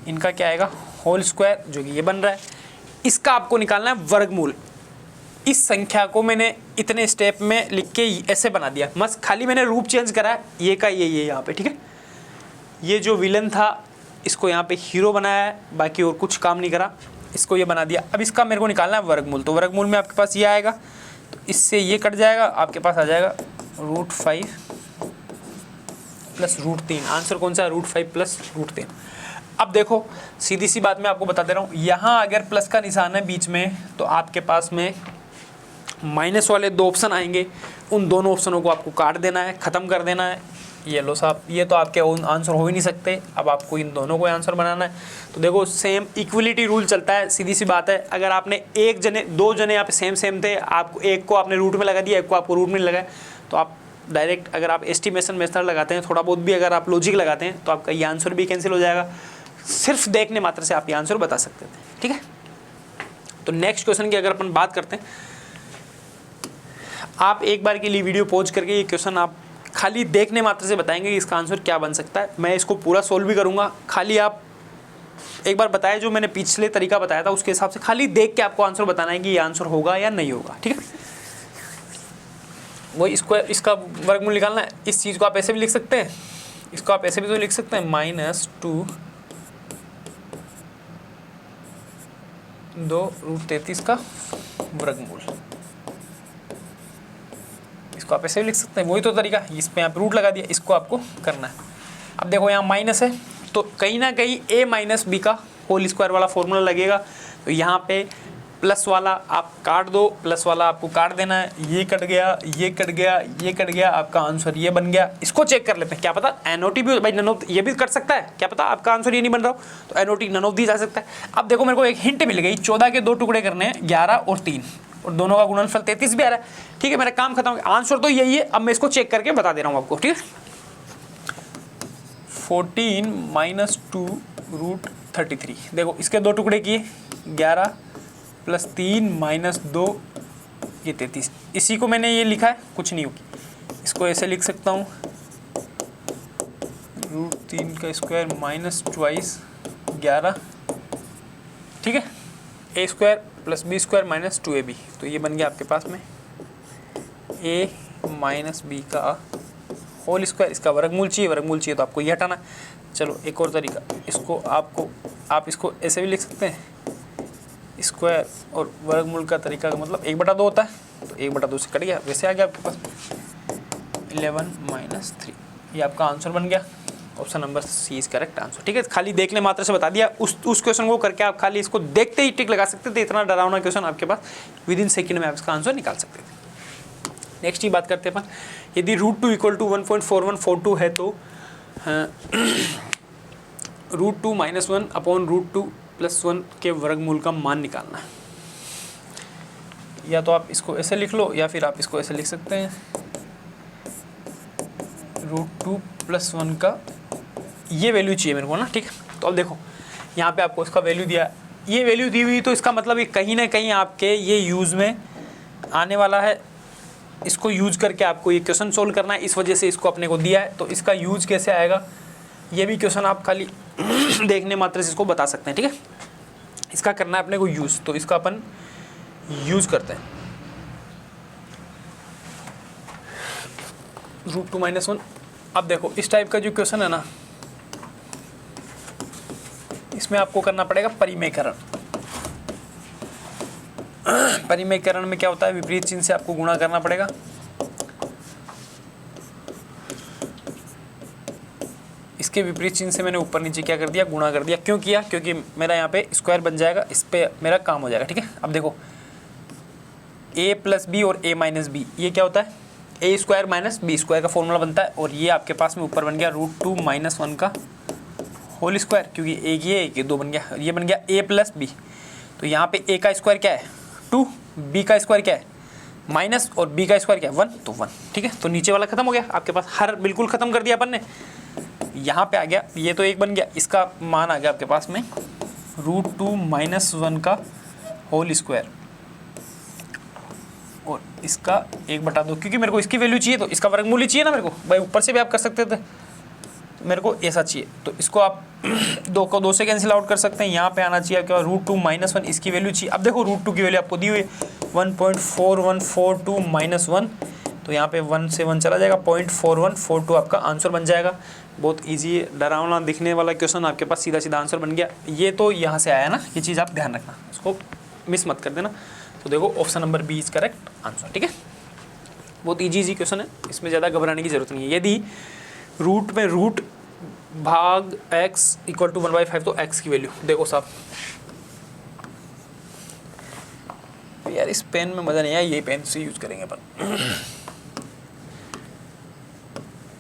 इनका क्या आएगा होल स्क्वायर, जो कि ये बन रहा है। इसका आपको निकालना है वर्गमूल। इस संख्या को मैंने इतने स्टेप में लिख के ऐसे बना दिया, बस खाली मैंने रूप चेंज करा है, ये का ये यहाँ पे। ठीक है, ये जो विलन था इसको यहाँ पे हीरो बनाया है, बाकी और कुछ काम नहीं करा, इसको ये बना दिया। अब इसका मेरे को निकालना है वर्गमूल, तो वर्गमूल में आपके पास ये आएगा, तो इससे ये कट जाएगा, आपके पास आ जाएगा √5 + √3। आंसर कौन सा है, √5 + √3। अब देखो सीधी सी बात मैं आपको बता दे रहा हूँ, यहाँ अगर प्लस का निशान है बीच में, तो आपके पास में माइनस वाले 2 ऑप्शन आएंगे, उन दोनों ऑप्शनों को आपको काट देना है, ख़त्म कर देना है। ये लो साहब, ये तो आपके आंसर हो ही नहीं सकते। अब आपको इन दोनों को आंसर बनाना है, तो देखो सेम इक्वलिटी रूल चलता है। सीधी सी बात है, अगर आपने 2 जने यहाँ पे सेम थे, आपको एक को आपने रूट में लगा दिया, एक को आपको रूट में लगाया, तो आप डायरेक्ट अगर आप एस्टिमेशन मेथड लगाते हैं, थोड़ा बहुत भी अगर आप लॉजिक लगाते हैं, तो आपका ये आंसर भी कैंसिल हो जाएगा। सिर्फ देखने मात्र से आप ये आंसर बता सकते थे। ठीक है, तो नेक्स्ट क्वेश्चन की अगर अपन बात करते हैं, आप एक बार के लिए वीडियो पॉज करके ये क्वेश्चन आप खाली देखने मात्र से बताएंगे कि इसका आंसर क्या बन सकता है। मैं इसको पूरा सोल्व भी करूँगा, खाली आप एक बार बताएं, जो मैंने पिछले तरीका बताया था उसके हिसाब से खाली देख के आपको आंसर बताना है कि ये आंसर होगा या नहीं होगा। ठीक है, वो इसका वर्गमूल निकालना है। इस चीज़ को आप ऐसे भी लिख सकते हैं, इसको आप ऐसे भी तो लिख सकते हैं, -2 √33 का वर्गमूल। इसको आप ऐसे भी लिख सकते हैं, वही तो तरीका, इस पे आप रूट लगा दिया, इसको आपको करना है। अब देखो यहाँ माइनस है, तो कहीं ना कहीं a - b का होल स्क्वायर वाला फॉर्मूला लगेगा, तो यहाँ पे प्लस वाला आप काट दो, प्लस वाला आपको काट देना है, ये कट गया, ये कट गया, ये कट गया, आपका आंसर ये बन गया। इसको चेक कर लेते हैं, क्या पता NOT भी भाई, नन ऑफ ये भी कर सकता है, क्या पता आपका आंसर ये नहीं बन रहा हो, तो NOT नन ऑफ दी जा सकता है। अब देखो मेरे को एक हिंट मिल गई, 14 के 2 टुकड़े करने हैं, 11 और 3, और दोनों का गुणनफल 33 भी आ रहा है। ठीक है, मेरा काम खत्म हो गया, आंसर तो यही है। अब मैं इसको चेक करके बता दे रहा हूँ आपको। ठीक है, 14 - 2 33। देखो इसके दो टुकड़े किए, 11 + 3 - 2 ये 33। इसी को मैंने ये लिखा है, कुछ नहीं होगी, इसको ऐसे लिख सकता हूँ √3 का स्क्वायर माइनस ट्वाइस 11, ठीक है, a² + b² - 2ab। तो ये बन गया आपके पास में a - b का होल स्क्वायर। इसका वर्गमूल चाहिए तो आपको ये हटाना। चलो एक और तरीका, इसको आप इसको ऐसे भी लिख सकते हैं, स्क्वायर और वर्गमूल का तरीका का मतलब 1/2 होता है, तो 1/2 से कट गया, वैसे आ गया आपके पास 11 - 3। ये आपका आंसर बन गया। Option number C is correct answer, ठीक है। खाली देखने मात्र से बता दिया, उस क्वेश्चन को करके आप खाली इसको देखते ही टिक लगा सकते थे। इतना डरावना क्वेश्चन आपके पास, विदिन सेकंड में आप इसका आंसर निकाल सकते थे। नेक्स्ट ही बात करते हैं अपन, यदि √2 = 1.4142 है तो √2 - 1 अपॉन √2 + 1 के वर्गमूल का मान निकालना है। या तो आप इसको ऐसे लिख लो या फिर आप इसको ऐसे लिख सकते हैं, √2 + 1 का ये वैल्यू चाहिए मेरे को ना, ठीक है। तो अब देखो यहाँ पे आपको इसका वैल्यू दिया, ये वैल्यू दी हुई, तो इसका मतलब ये कहीं ना कहीं आपके ये यूज़ में आने वाला है। इसको यूज करके आपको ये क्वेश्चन सोल्व करना है, इस वजह से इसको अपने को दिया है। तो इसका यूज कैसे आएगा, ये भी क्वेश्चन आप खाली देखने मात्र से इसको बता सकते हैं, ठीक है। इसका करना है अपने को यूज, तो इसका अपन यूज करते हैं। √2 - 1। अब देखो इस टाइप का जो क्वेश्चन है ना, इसमें आपको करना पड़ेगा परिमेयकरण। परिमेयकरण में क्या होता है, विपरीत चिन्ह से आपको गुणा करना पड़ेगा। इसके विपरीत चिन्ह से मैंने ऊपर नीचे क्या कर दिया, गुणा कर दिया। क्यों किया, क्योंकि मेरा यहाँ पे स्क्वायर बन जाएगा, इस पे मेरा काम हो जाएगा, ठीक है। अब देखो a + b और a - b, ये क्या होता है, a² - b² का फॉर्मूला बनता है। और ये आपके पास में ऊपर बन गया √2 - 1 का होल स्क्वायर, क्योंकि एक ये 2 बन गया, ये बन गया a + b। तो यहाँ पे a का स्क्वायर क्या है 2, b का स्क्वायर क्या है माइनस, और b का स्क्वायर क्या है 1, तो 1, ठीक है। तो नीचे वाला खत्म हो गया आपके पास, हर बिल्कुल खत्म कर दिया अपन ने। यहाँ पे आ गया, ये तो 1 बन गया, इसका मान आ गया आपके पास में √2 - 1 का होल स्क्वायर, और इसका 1/2, क्योंकि मेरे को इसकी वैल्यू चाहिए तो इसका वर्गमूल ही चाहिए ना मेरे को भाई। ऊपर से भी आप कर सकते थे, मेरे को ऐसा चाहिए, तो इसको आप 2 को 2 से कैंसिल आउट कर सकते हैं। यहाँ पे आना चाहिए आपके पास √2 - 1, इसकी वैल्यू चाहिए। अब देखो √2 की वैल्यू आपको दी हुई है 1.4142 - 1, तो यहाँ पे 1 से 1 चला जाएगा, 0.4142 आपका आंसर बन जाएगा। बहुत ईजी, डरावना दिखने वाला क्वेश्चन आपके पास सीधा सीधा आंसर बन गया। ये तो यहाँ से आया ना, ये चीज़ आप ध्यान रखना, इसको मिस मत कर देना। तो देखो option number B is correct answer, ठीक है। बहुत ईजी क्वेश्चन है, इसमें ज़्यादा घबराने की जरूरत नहीं है। यदि रूट में रूट भाग x = 1/5, तो x की वैल्यू देखो साहब, यार इस पेन में मज़ा नहीं आया, यही पेन से यूज करेंगे अपन।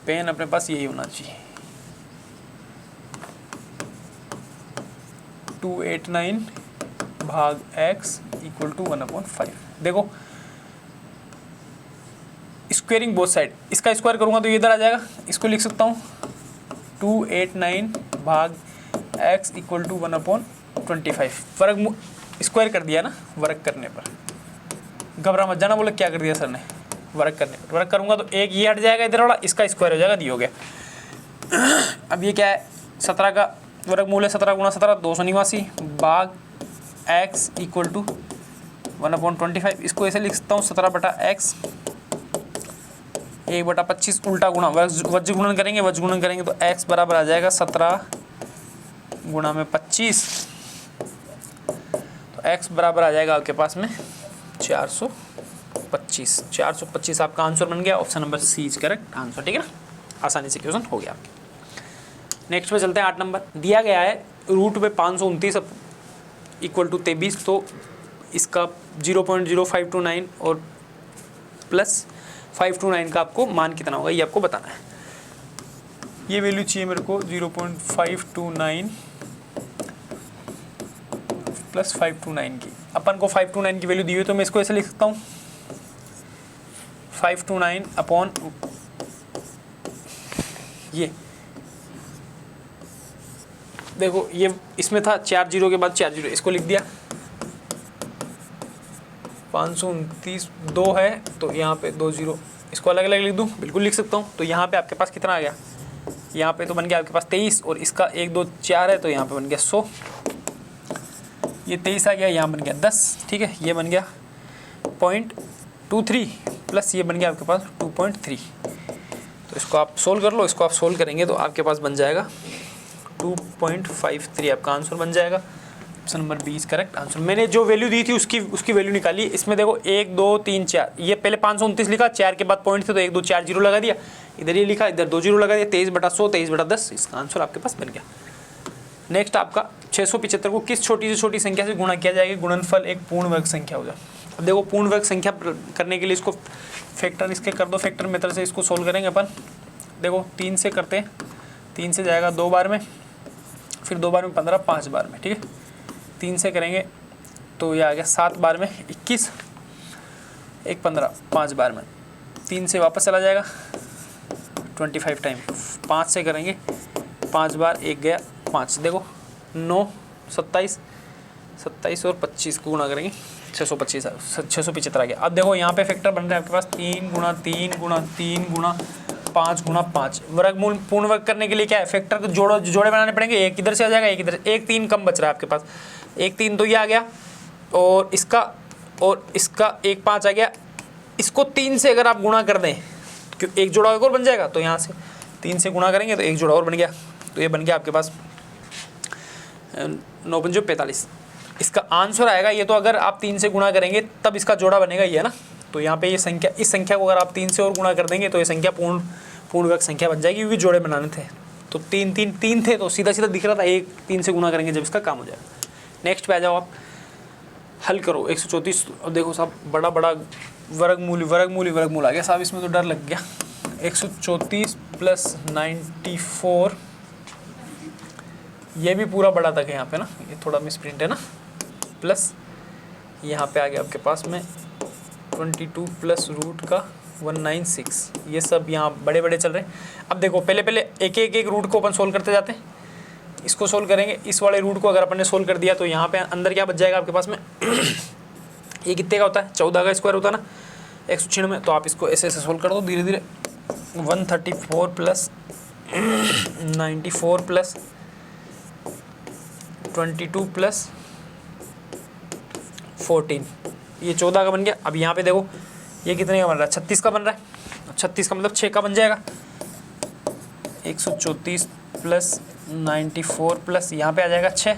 पेन अपने पास यही होना चाहिए। 289 भाग x = 1/5। देखो स्क्वेयरिंग बोथ साइड, इसका स्क्वायर करूंगा तो ये इधर आ जाएगा, इसको लिख सकता हूँ 289 भाग x = 1/25। वर्ग स्क्वायर कर दिया ना, वर्ग करने पर घबरा मत जाना, बोले क्या कर दिया सर ने, वर्ग करने पर। वर्ग करूंगा तो एक ये हट जाएगा इधर वाला, इसका स्क्वायर हो जाएगा, ये हो गया। अब ये क्या है, 17 का वर्गमूल है, 17 × 17 289 भाग x = 1/25। इसको ऐसे लिख सकता हूँ 17/x 1/25 उल्टा गुणा, वज्र गुणन करेंगे तो x बराबर आ जाएगा 17 × 25, तो x बराबर आ जाएगा आपके पास में 425। 425 आपका आंसर बन गया। Option number C is correct answer, ठीक है ना। आसानी से क्वेश्चन हो गया आपके। नेक्स्ट में चलते हैं 8 नंबर। दिया गया है रूट में 529 = 23, तो इसका 0.0529 और प्लस 529 का आपको मान कितना होगा ये आपको बताना है। ये वैल्यू चाहिए मेरे को 0.529 प्लस 529 की। अपन को 529 की वैल्यू दी हुई, तो मैं इसको ऐसे लिख सकता हूँ 529 अपॉन देखो ये इसमें था 4 जीरो के बाद 4 जीरो, इसको लिख दिया 529 2 है तो यहाँ पे 2 जीरो, इसको अलग अलग लिख दूँ, बिल्कुल लिख सकता हूँ। तो यहाँ पे आपके पास कितना आ गया, यहाँ पे तो बन गया आपके पास 23 और इसका 1 2 4 है तो यहाँ पे बन गया 100, ये 23 आ गया, यहाँ बन गया 10, ठीक है। ये बन गया 0.23 प्लस ये बन गया आपके पास 2.3। तो इसको आप सोल्व कर लो, इसको आप सोल्व करेंगे तो आपके पास बन जाएगा 2.53, आपका आंसर बन जाएगा। Option number 20 correct answer. मैंने जो वैल्यू दी थी उसकी वैल्यू निकाली। इसमें देखो 1 2 3 4, ये पहले 529 लिखा, 4 के बाद पॉइंट थे तो 1 2 4 जीरो लगा दिया, इधर ये लिखा, इधर 2 जीरो लगा दिया, 23/100 23/10, इसका आंसर आपके पास बन गया। नेक्स्ट आपका 675 को किस छोटी से छोटी संख्या से गुणा किया जाएगा, गुणनफल एक पूर्ण वर्ग संख्या हो जाए। अब देखो पूर्ण वर्ग संख्या करने के लिए इसको फैक्टर इसके कर दो, फैक्टर मेथड से इसको सोल्व करेंगे अपन। देखो 3 से करते हैं, 3 से जाएगा 2 बार में, फिर 2 बार में 15, 5 बार में, ठीक है। 3 से करेंगे तो ये आ गया 7 बार में 21, 1 15 5 बार में, 3 से वापस चला जाएगा 25 टाइम, 5 से करेंगे 5 बार, 1 गया 5, देखो 9 27 27 और 25 को गुणा करेंगे 625 675 आ गया। अब देखो यहाँ पे फैक्टर बन रहा है आपके पास 3 गुणा 3 गुणा 3 गुणा 5 गुणा 5। वर्गमूल पूर्ण वर्ग करने के लिए क्या है, फैक्टर को जोड़े बनाने पड़ेंगे, एक इधर से आ जाएगा, एक इधर, एक 3 कम बच रहा है आपके पास, 1 3 तो ये आ गया और इसका 1 5 आ गया। इसको 3 से अगर आप गुणा कर दें क्यों एक जोड़ा और बन जाएगा, तो यहाँ से 3 से गुणा करेंगे तो एक जोड़ा और बन गया, तो ये बन गया आपके पास 9 5 45, इसका आंसर आएगा। ये तो अगर आप 3 से गुणा करेंगे तब इसका जोड़ा बनेगा ये, है ना। तो यहाँ पे ये संख्या, इस संख्या को अगर आप 3 से और गुणा कर देंगे तो ये संख्या पूर्ण वर्ग संख्या बन जाएगी, क्योंकि जोड़े बनाने थे। तो 3 3 3 थे तो सीधा सीधा दिख रहा था, एक 3 से गुणा करेंगे जब इसका काम हो जाएगा। नेक्स्ट पे आ जाओ, आप हल करो 134। अब देखो साहब बड़ा वर्गमूल आ गया साहब, इसमें तो डर लग गया। 134 प्लस 94, ये भी पूरा बड़ा तक है यहाँ पे ना, ये थोड़ा मिसप्रिंट है ना, प्लस यहाँ पे आ गया आपके पास में 22 प्लस रूट का 196, ये सब यहाँ बड़े बड़े चल रहे हैं। अब देखो पहले एक रूट को अपन सोल्व करते जाते हैं, इसको सोल्व करेंगे, इस वाले रूट को अगर अपन ने सोल्व कर दिया तो यहाँ पे अंदर क्या बच जाएगा आपके पास में ये कितने का होता है, 14 का स्क्वायर होता है ना 196, तो आप इसको ऐसे सोल्व कर दो धीरे धीरे। 134 प्लस 94 प्लस 22 प्लस 14, ये 14 का बन गया। अब यहाँ पे देखो ये कितने का बन रहा है, 36 का बन रहा है, 36 का मतलब 6 का बन जाएगा। 134 प्लस 94 प्लस यहाँ पे आ जाएगा 6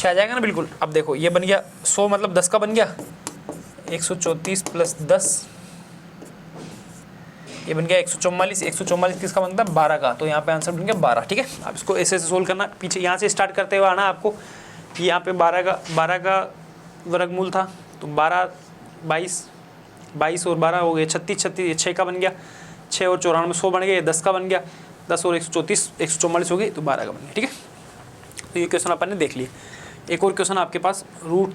आ जाएगा ना, बिल्कुल। अब देखो ये बन गया 100 मतलब 10 का बन गया, 134 प्लस 10 ये बन गया 144 किसका बनता है 12 का, तो यहाँ पे आंसर बन गया 12, ठीक है। अब इसको ऐसे सोल्व करना, पीछे यहाँ से स्टार्ट करते हुए आना आपको कि यहाँ पे 12 का वर्गमूल था, तो 12 22 और 12 हो गए 36 ये 6 का बन गया, 6 और 94 100 बन गया, 10 का बन गया, 10 और 134 144 हो गई, तो 12 का बन गया, ठीक है। तो ये क्वेश्चन अपन ने देख लिया। एक और क्वेश्चन आपके पास रूट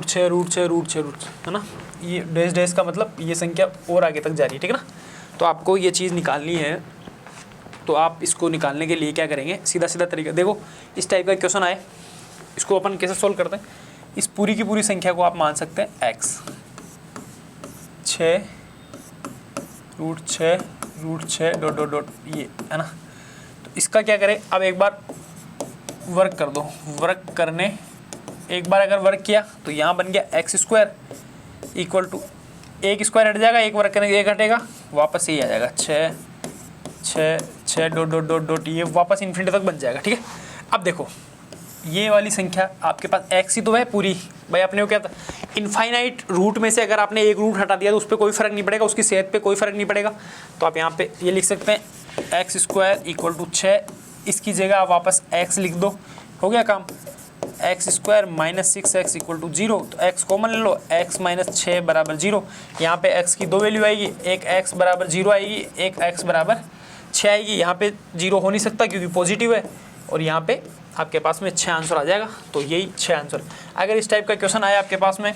6 है ना, ये डैश का मतलब ये संख्या और आगे तक जा रही है, ठीक है ना। तो आपको ये चीज़ निकालनी है, तो आप इसको निकालने के लिए क्या करेंगे, सीधा तरीका देखो, इस टाइप का क्वेश्चन आए, इसको अपन कैसे सोल्व करते हैं, इस पूरी की पूरी संख्या को आप मान सकते हैं x, 6 रूट 6 डॉट ये है ना। तो इसका क्या करें, अब एक बार वर्क कर दो, वर्क करने एक बार अगर वर्क किया तो यहाँ बन गया एक्स स्क्वायर इक्वल टू, एक स्क्वायर हट जाएगा, एक वर्क करेंगे एक हटेगा, वापस यही आ जाएगा 6 डॉट ये वापस इन्फिनिटी तक बन जाएगा, ठीक है। अब देखो ये वाली संख्या आपके पास x ही तो है पूरी, भाई आपने वो क्या था इनफाइनाइट रूट में से अगर आपने एक रूट हटा दिया तो उस पर कोई फर्क नहीं पड़ेगा, उसकी सेहत पे कोई फर्क नहीं पड़ेगा। तो आप यहाँ पे ये लिख सकते हैं एक्स स्क्वायर इक्वल टू 6, इसकी जगह आप वापस x लिख दो, हो गया काम। X square minus 6x equal to 0, तो x कॉमन ले लो, x माइनस 6 बराबर 0। यहाँ पे x की दो वैल्यू आएगी, एक x बराबर 0 आएगी, एक x बराबर 6 आएगी। यहाँ पे 0 हो नहीं सकता क्योंकि पॉजिटिव है, और यहाँ पे आपके पास में 6 आंसर आ जाएगा, तो यही 6 आंसर। अगर इस टाइप का क्वेश्चन आया आपके पास में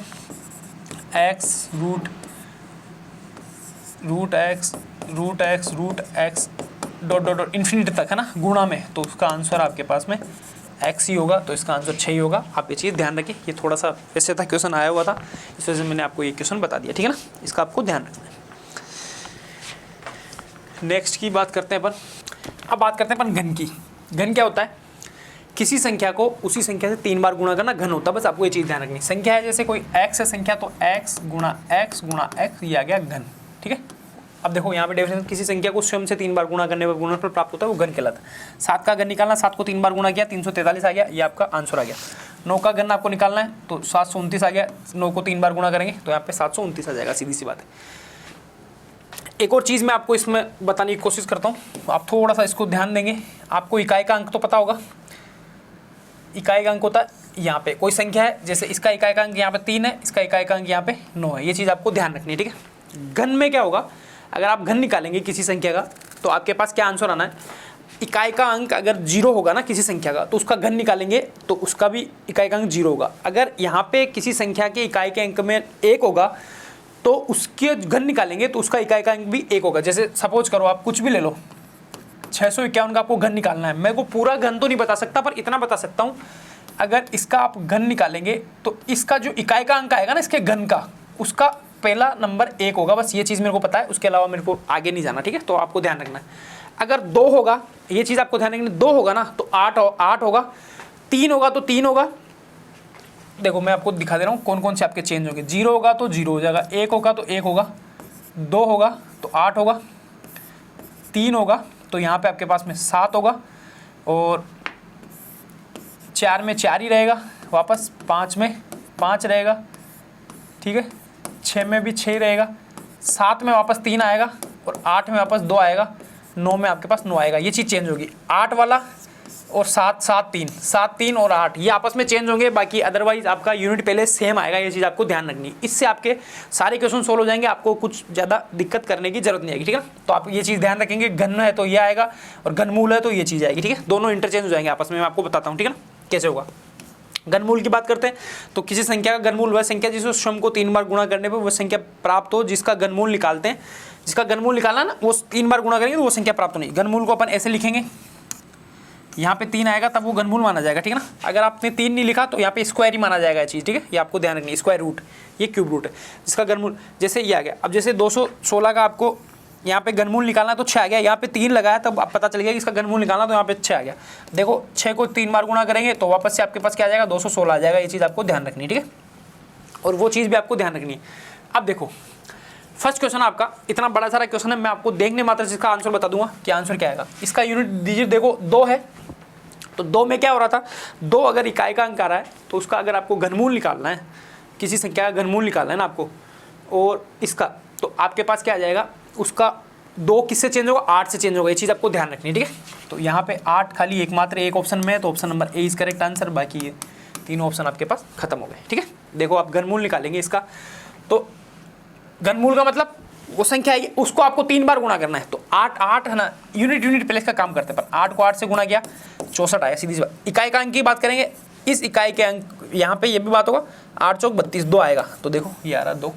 x root x dot infinity तक है ना गुणा में, तो उसका आंसर आपके पास में x ही होगा, तो इसका आंसर 6 ही होगा। आप ये चीज़ ध्यान रखिए, ये थोड़ा सा वैसे था क्वेश्चन आया हुआ था, इस वजह से मैंने आपको ये क्वेश्चन बता दिया, ठीक है ना, इसका आपको ध्यान रखना है। नेक्स्ट की बात करते हैं अपन, अब बात करते हैं अपन घन की। घन क्या होता है? किसी संख्या को उसी संख्या से 3 बार गुणा करना घन होता है। बस आपको ये चीज़ ध्यान रखनी। संख्या है जैसे कोई x है संख्या, तो x गुणा x गुणा x, ये आ गया घन, ठीक है। अब देखो यहाँ पे डेफिनेशन, किसी संख्या को स्वयं से 3 बार गुणा करने पर गुणनफल प्राप्त होता है, वो घन कहलाता है। 7 का घन निकालना, 7 को 3 बार गुणा किया 343 आ गया, ये आपका आंसर आ गया। 9 का घन आपको निकालना है, तो 729 आ गया, 9 को 3 बार गुणा करेंगे तो यहाँ पे 729 आ जाएगा, सीधी सी बात है। एक और चीज़ मैं आपको इसमें बताने की कोशिश करता हूँ, आप थोड़ा सा इसको ध्यान देंगे। आपको इकाई का अंक तो पता होगा, इकाई का अंक होता है यहाँ पे कोई संख्या है, जैसे इसका इकाई का अंक यहाँ पे 3 है, इसका इकाई का अंक यहाँ पे 9 है, ये चीज़ आपको ध्यान रखनी है, ठीक है। घन में क्या होगा, अगर आप घन निकालेंगे किसी संख्या का, तो आपके पास क्या आंसर आना है, इकाई का अंक अगर 0 होगा ना किसी संख्या का, तो उसका घन निकालेंगे तो उसका भी इकाई का अंक 0 होगा। अगर यहाँ पे किसी संख्या के इकाई के अंक में 1 होगा, तो उसके घन निकालेंगे तो उसका इकाई का अंक भी 1 होगा। जैसे सपोज करो, आप कुछ भी ले लो, 651 का आपको घन निकालना है। मैं को पूरा घन तो नहीं बता सकता, पर इतना बता सकता हूँ, अगर इसका आप घन निकालेंगे तो इसका जो इकाई का अंक आएगा ना इसके घन का, उसका पहला नंबर 1 होगा। बस ये चीज़ मेरे को पता है, उसके अलावा मेरे को आगे नहीं जाना, ठीक है। तो आपको ध्यान रखना है, अगर 2 होगा, ये चीज़ आपको ध्यान रखनी, 2 होगा ना तो 8 होगा, 3 होगा तो 3 होगा। देखो मैं आपको दिखा दे रहा हूँ कौन कौन से आपके चेंज होंगे। 0 होगा तो 0 हो जाएगा, 1 होगा तो 1 होगा, 2 होगा तो 8 होगा, 3 होगा तो यहाँ पे आपके पास में 7 होगा, और 4 में 4 ही रहेगा, वापस 5 में 5 रहेगा, ठीक है। 6 में भी 6 रहेगा, 7 में वापस 3 आएगा, और 8 में वापस 2 आएगा, 9 में आपके पास 9 आएगा। ये चीज़ चेंज होगी, 8 वाला और 7 3 और 8 ये आपस में चेंज होंगे। बाकी अदरवाइज आपका यूनिट पहले सेम आएगा, ये चीज़ आपको ध्यान रखनी है। इससे आपके सारे क्वेश्चन सोल्व हो जाएंगे, आपको कुछ ज़्यादा दिक्कत करने की जरूरत नहीं आएगी, ठीक है। तो आप ये चीज़ ध्यान रखेंगे, घन है तो ये आएगा, और घनमूल है तो ये चीज़ आएगी, ठीक है। दोनों इंटरचेंज हो जाएंगे आपस में, मैं आपको बताता हूँ, ठीक है ना, कैसे होगा। घनमूल की बात करते हैं, तो किसी संख्या का घनमूल वह संख्या जिसको स्वयं को 3 बार गुणा करने पर वह संख्या प्राप्त हो, जिसका घनमूल निकालते हैं। जिसका घनमूल निकालना ना, वो 3 बार गुणा करेंगे तो वो संख्या प्राप्त नहीं। घनमूल को अपन ऐसे लिखेंगे, यहाँ पे 3 आएगा तब वो घनमूल माना जाएगा, ठीक है ना। अगर आपने 3 नहीं लिखा तो यहाँ पे स्क्वायर ही माना जाएगा ये चीज़, ठीक है। ये आपको ध्यान रखनी है, स्क्वायर रूट, ये क्यूब रूट है जिसका घनमूल। जैसे ये आ गया, अब जैसे 216 का आपको यहाँ पे घनमूल निकालना तो 6 आ गया, यहाँ पे 3 लगाया तब आप पता चल गया कि इसका घनमूल निकालना, तो यहाँ पे 6 आ गया। देखो 6 को 3 बार गुणा करेंगे तो वापस से आपके पास क्या आ जाएगा, 216 आ जाएगा। ये चीज़ आपको ध्यान रखनी है, ठीक है। और वो चीज़ भी आपको ध्यान रखनी है। अब देखो फर्स्ट क्वेश्चन आपका इतना बड़ा सारा क्वेश्चन है, मैं आपको देखने मात्र से इसका आंसर बता दूंगा कि आंसर क्या आएगा। इसका यूनिट दीजिए, देखो 2 है, तो 2 में क्या हो रहा था, 2 अगर इकाई का अंक आ रहा है तो उसका अगर आपको घनमूल निकालना है, किसी संख्या का घनमूल निकालना है ना आपको, और इसका, तो आपके पास क्या आ जाएगा, उसका 2 किससे चेंज होगा, 8 से चेंज होगा। ये चीज़ आपको ध्यान रखनी है, ठीक है। तो यहाँ पे 8 खाली एकमात्र एक ऑप्शन में है, तो option number A is correct answer. बाकी ये 3 ऑप्शन आपके पास खत्म हो गए, ठीक है। देखो आप घनमूल निकालेंगे इसका, तो घनमूल का मतलब वो संख्या है, उसको आपको 3 बार गुणा करना है। तो 8 है ना, यूनिट प्लेस का काम करते हैं, पर 8 को 8 से गुणा किया 64 आया, सीधी सी बात। इकाई का अंक की बात करेंगे, इस इकाई के अंक यहाँ पे ये भी बात होगा, 8 चौक 32, 2 आएगा। तो देखो ये आ रहा 2,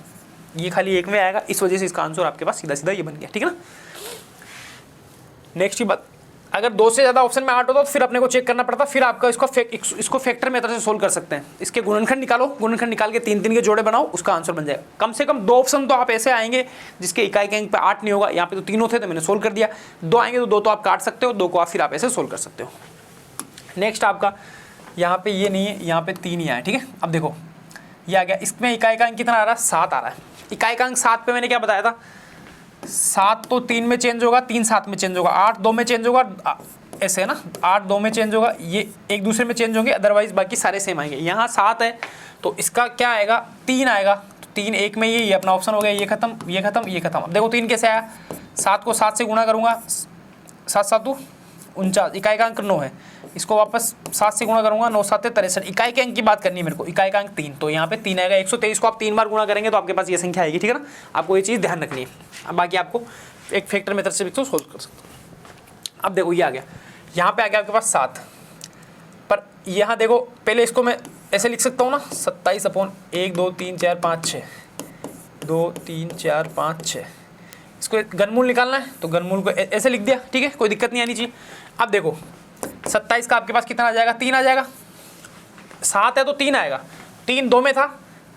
ये खाली 1 में आएगा, इस वजह से इसका आंसर आपके पास सीधा सीधा ये बन गया, ठीक है ना। नेक्स्ट की बात, अगर 2 से ज़्यादा ऑप्शन में 8 होता तो फिर अपने को चेक करना पड़ता, फिर आपका इसको फैक्टर मेथड से सोल्व कर सकते हैं। इसके गुणनखंड निकालो, गुणनखंड निकाल के 3 के जोड़े बनाओ, उसका आंसर बन जाएगा। कम से कम 2 ऑप्शन तो आप ऐसे आएंगे जिसके इकाई के अंक पे 8 नहीं होगा। यहाँ पे तो 3 थे तो मैंने सोल्व कर दिया, 2 आएंगे तो 2 तो आप काट सकते हो, 2 को आप फिर आप ऐसे सोल्व कर सकते हो। नेक्स्ट आपका यहाँ पे ये नहीं है, यहाँ पे 3 ही आए, ठीक है। अब देखो ये आ गया, इसमें इकाई का अंक कितना आ रहा है, 7 आ रहा है। इकाई का अंक 7 पे मैंने क्या बताया था, 7 तो 3 में चेंज होगा, 3 7 में चेंज होगा, 8 2 में चेंज होगा, ऐसे है ना, 8 2 में चेंज होगा, ये एक दूसरे में चेंज होंगे, अदरवाइज बाकी सारे सेम आएंगे। यहाँ 7 है तो इसका क्या आएगा, 3 आएगा, तो 3 1 में ये अपना ऑप्शन हो गया, ये खत्म ये खत्म ये खत्म। अब देखो 3 कैसे आया, 7 को 7 से गुणा करूँगा, 7 7 49, इकाई का अंक 9 है, इसको वापस 7 से गुणा करूँगा, 9 7 63। इकाई के अंक की बात करनी है मेरे को, इकाई का अंक 3, तो यहाँ पे 3 आएगा। 123 को आप 3 बार गुणा करेंगे तो आपके पास ये संख्या आएगी, ठीक है ना। आपको ये चीज़ ध्यान रखनी है। अब बाकी आपको एक फैक्टर मेथड से भी तो सोल्व कर सकते हो। अब देखो ये आ गया, यहाँ पे आ गया आपके पास 7, पर यहाँ देखो पहले इसको मैं ऐसे लिख सकता हूँ ना, 27/1 2 3 4 5 6 2 3 4 5 6। इसको घनमूल निकालना है तो घनमूल को ऐसे लिख दिया, ठीक है, कोई दिक्कत नहीं आनी चाहिए। अब देखो 27 का आपके पास कितना आ जाएगा, 3 आ जाएगा। 7 है तो 3 आएगा, 3 2 में था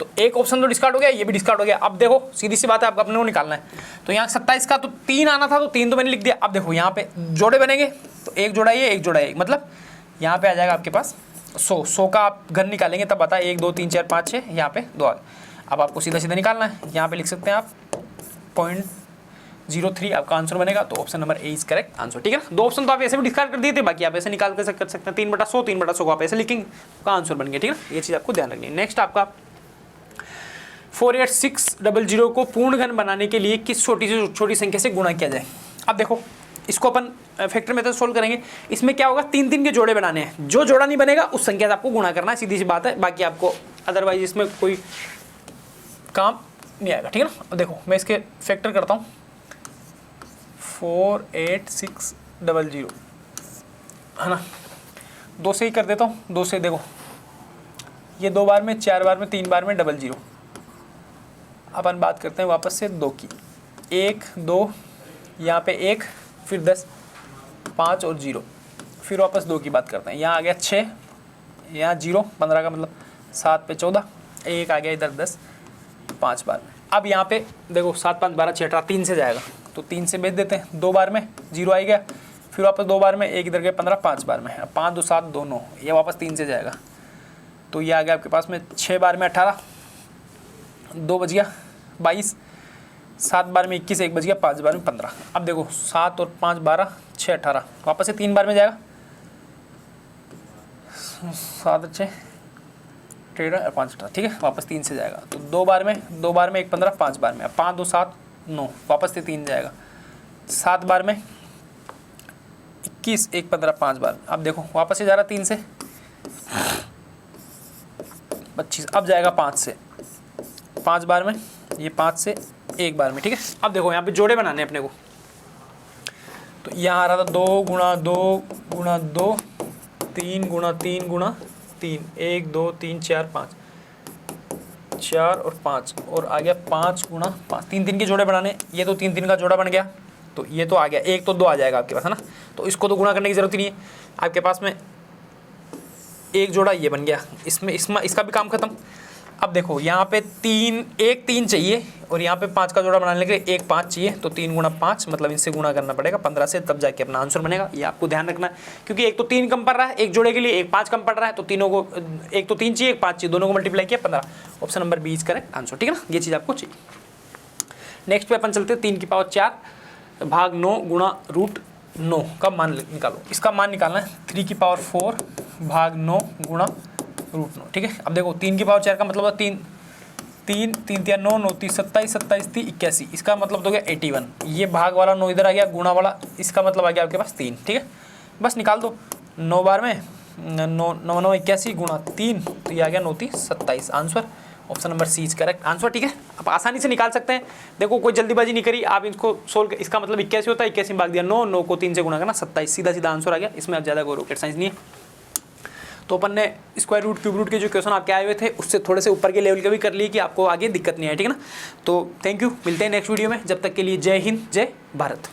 तो एक ऑप्शन तो डिस्कार्ड हो गया, ये भी डिस्कार्ड हो गया। अब देखो सीधी सी बात है, आपको अपने को निकालना है। तो यहाँ 27 का तो 3 आना था, तो 3 तो मैंने लिख दिया। अब देखो यहाँ पे जोड़े बनेंगे, तो एक जोड़ा ये, एक जोड़ा ये, मतलब यहाँ पे आ जाएगा आपके पास 100 का आप घन निकालेंगे तब आता है 1 2 3 4 5 6, यहाँ पे 2 आ गए। अब आपको सीधा सीधा निकालना है, यहाँ पे लिख सकते हैं आप 0.03 आपका आंसर बनेगा। तो option number A is correct answer, ठीक है ना। 2 ऑप्शन तो आप ऐसे भी डिस्कार्ड कर दिए थे, बाकी आप ऐसे निकाल कर सकते हैं 3/100, 3/100 को आप ऐसे लिखेंगे, का आंसर बन गया, ठीक है। ये चीज़ आपको ध्यान रखनी है। नेक्स्ट आपका 48600 को पूर्ण घन बनाने के लिए किस छोटी से छोटी संख्या से गुणा किया जाए। अब देखो इसको अपन फैक्टर मेथड सोल्व करेंगे। इसमें क्या होगा, 3 के जोड़े बनाने हैं, जो जोड़ा नहीं बनेगा उस संख्या से आपको गुणा करना है, सीधी सी बात है। बाकी आपको अदरवाइज इसमें कोई काम नहीं आएगा, ठीक है ना। देखो मैं इसके फैक्टर करता हूँ, 48600 है ना, 2 से ही कर देता हूँ, 2 से देखो ये 2 बार में, 4 बार में, 3 बार में 00। अपन बात करते हैं वापस से 2 की, 1 2 यहाँ पे 1, फिर 10 5 और 0, फिर वापस 2 की बात करते हैं। यहाँ आ गया 6, यहाँ 0 15 का मतलब 7 पे 14, 1 आ गया इधर 10 5 बार में। अब यहाँ पे देखो 7 5 12 6 18, 3 से जाएगा तो 3 से भेज देते हैं। 2 बार में 0 आ गया, फिर वापस 2 बार में 1 इधर गया 15 5 बार में, 5 2 7 2 9, ये वापस 3 से जाएगा। तो ये आ गया आपके पास में 6 बार में 18, 2 बज गया 22, 7 बार में 21, 1 बज गया, 5 बार में 15। अब देखो 7 और 5 12, 6 18, वापस से 3 बार में जाएगा, 7 6 13 और 5 18, ठीक है, वापस 3 से जाएगा। तो 2 बार में 1 15, 5 बार में 5 2 7 9, वापस से 3 जाएगा, 7 बार में 21 1 15 5 बार। अब देखो वापस से जा रहा 3 से 25, अब जाएगा 5 से, 5 बार में, ये 5 से 1 बार में, ठीक है। अब देखो यहाँ पे जोड़े बनाने हैं अपने को, तो यहाँ आ रहा था 2 गुणा 2 गुणा 2, 3 गुणा 3 गुणा 3, 1 2 3 4 5, 4 और 5, और आ गया 5 गुणा 5, 3 3 के जोड़े बनाने। ये तो 3 3 का जोड़ा बन गया, तो ये तो आ गया, 1 तो 2 आ जाएगा आपके पास, है ना। तो इसको तो गुणा करने की जरूरत ही नहीं है, आपके पास में एक जोड़ा ये बन गया, इसमें इसका भी काम खत्म। अब देखो यहाँ पे 3 चाहिए, और यहाँ पे 5 का जोड़ा बनाने के लिए 1 5 चाहिए, तो 3 गुणा 5 मतलब इनसे गुणा करना पड़ेगा 15 से, तब जाके अपना आंसर बनेगा। ये आपको ध्यान रखना है, क्योंकि एक तो 3 कम पड़ रहा है एक जोड़े के लिए, 1 5 कम पड़ रहा है, तो तीनों को, एक तो 3 चाहिए 1 5 चाहिए, दोनों को मल्टीप्लाई किया 15। Option number B is correct answer, ठीक है ना, ये चीज़ आपको चाहिए। नेक्स्ट पे अपन चलते हैं 3 की पावर 4 भाग 9 गुणा रूट 9 का मान निकालो। इसका मान निकालना है 3 की पावर 4 भाग 9 गुणा रूट 9, ठीक है। अब देखो 3 की पावर 4 का मतलब 3 3 3 3 9 9 3 27 27 3 81, इसका मतलब तो गया 81। ये भाग वाला 9 इधर आ गया, गुणा वाला इसका मतलब आ गया आपके पास 3, ठीक है। बस निकाल दो, 9 बार में 9 9 9 81 गुणा 3, तो ये आ गया 9 3 27 answer. Option number C is correct answer, ठीक है। आप आसानी से निकाल सकते हैं, देखो कोई जल्दीबाजी नहीं करी, आप इसको सोल्व, इसका मतलब 81 होता है, 81 भाग दिया 9, 9 को 3 से गुणा करना 27, सीधा सीधा आंसर आ गया। इसमें अब ज़्यादा कोई रॉकेट साइंस नहीं है। तो अपन ने स्क्वायर रूट क्यूब रूट के जो क्वेश्चन आपके आए हुए थे उससे थोड़े से ऊपर के लेवल के भी कर लिए कि आपको आगे दिक्कत नहीं है, ठीक है ना। तो थैंक यू, मिलते हैं नेक्स्ट वीडियो में, जब तक के लिए जय हिंद जय भारत।